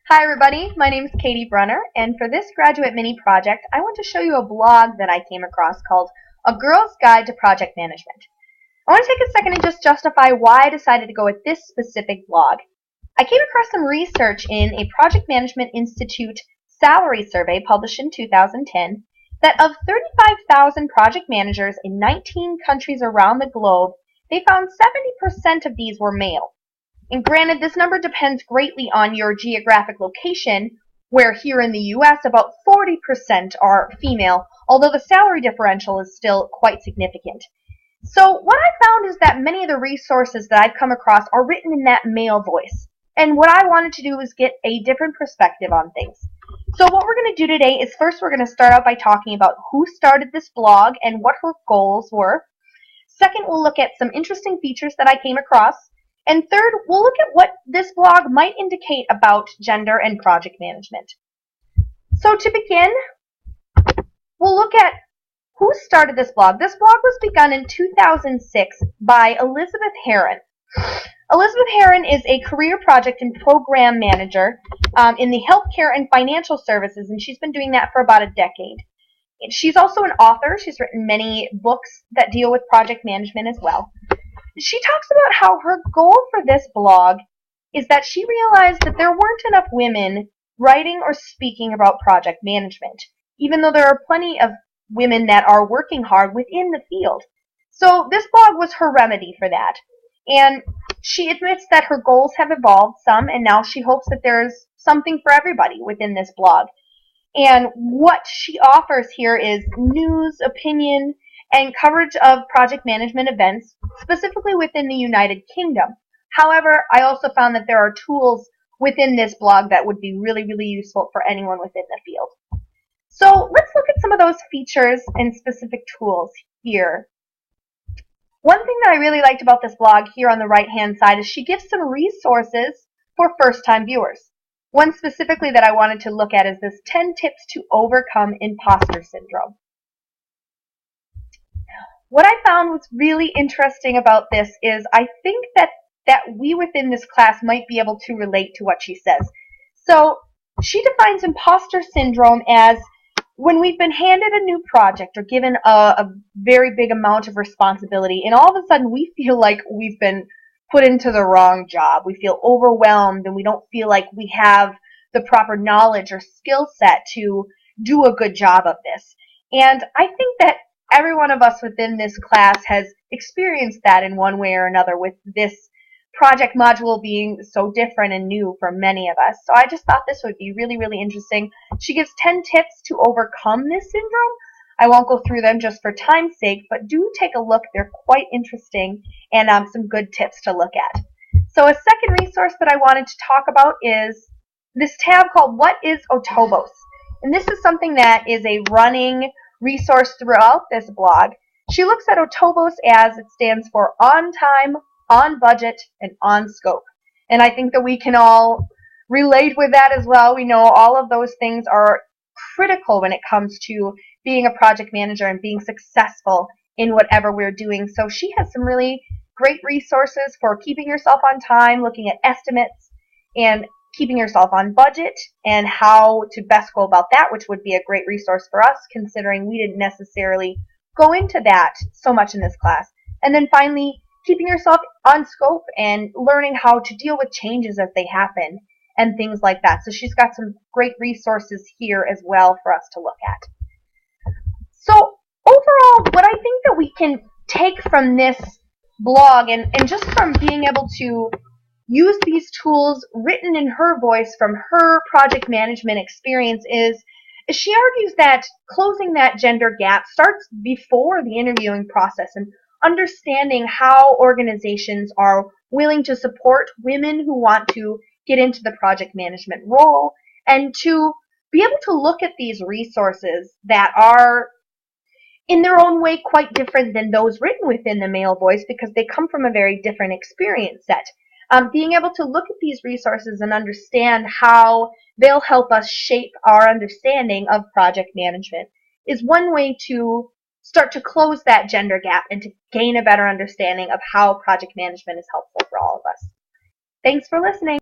Hi everybody, my name is Katie Brunner, and for this graduate mini project, I want to show you a blog that I came across called A Girl's Guide to Project Management. I want to take a second and just justify why I decided to go with this specific blog. I came across some research in a Project Management Institute salary survey published in 2010 that of 35,000 project managers in 19 countries around the globe, they found 70% of these were male. And granted, this number depends greatly on your geographic location, where here in the US about 40% are female, although the salary differential is still quite significant. So what I found is that many of the resources that I've come across are written in that male voice. And what I wanted to do was get a different perspective on things. So what we're going to do today is first we're going to start out by talking about who started this blog and what her goals were. Second, we'll look at some interesting features that I came across. And third, we'll look at what this blog might indicate about gender and project management. So to begin, we'll look at who started this blog. This blog was begun in 2006 by Elizabeth Heron. Elizabeth Heron is a career project and program manager in the healthcare and financial services, and she's been doing that for about a decade. She's also an author. She's written many books that deal with project management as well. She talks about how her goal for this blog is that she realized that there weren't enough women writing or speaking about project management, even though there are plenty of women that are working hard within the field. So this blog was her remedy for that. And she admits that her goals have evolved some, and now she hopes that there's something for everybody within this blog. And what she offers here is news, opinion, and coverage of project management events, specifically within the United Kingdom. However, I also found that there are tools within this blog that would be really useful for anyone within the field. So let's look at some of those features and specific tools here. One thing that I really liked about this blog here on the right-hand side is she gives some resources for first-time viewers. One specifically that I wanted to look at is this 10 tips to overcome imposter syndrome. What I found was really interesting about this is I think that we within this class might be able to relate to what she says. So she defines imposter syndrome as when we've been handed a new project or given a very big amount of responsibility, and all of a sudden we feel like we've been put into the wrong job. We feel overwhelmed and we don't feel like we have the proper knowledge or skill set to do a good job of this. And I think that every one of us within this class has experienced that in one way or another, with this project module being so different and new for many of us. So I just thought this would be really interesting. She gives 10 tips to overcome this syndrome. I won't go through them just for time's sake, but do take a look. They're quite interesting and some good tips to look at. So a second resource that I wanted to talk about is this tab called What is AutoBows? And this is something that is a running resource throughout this blog. She looks at AutoBows as it stands for on time, on budget, and on scope. And I think that we can all relate with that as well. We know all of those things are critical when it comes to being a project manager and being successful in whatever we're doing. So she has some really great resources for keeping yourself on time, looking at estimates, and keeping yourself on budget, and how to best go about that, which would be a great resource for us, considering we didn't necessarily go into that so much in this class. And then finally, keeping yourself on scope and learning how to deal with changes as they happen and things like that. So she's got some great resources here as well for us to look at. So overall, what I think that we can take from this blog and just from being able to use these tools written in her voice from her project management experience is she argues that closing that gender gap starts before the interviewing process, and understanding how organizations are willing to support women who want to get into the project management role, and to be able to look at these resources that are in their own way quite different than those written within the male voice, because they come from a very different experience set. Being able to look at these resources and understand how they'll help us shape our understanding of project management is one way to start to close that gender gap and to gain a better understanding of how project management is helpful for all of us. Thanks for listening.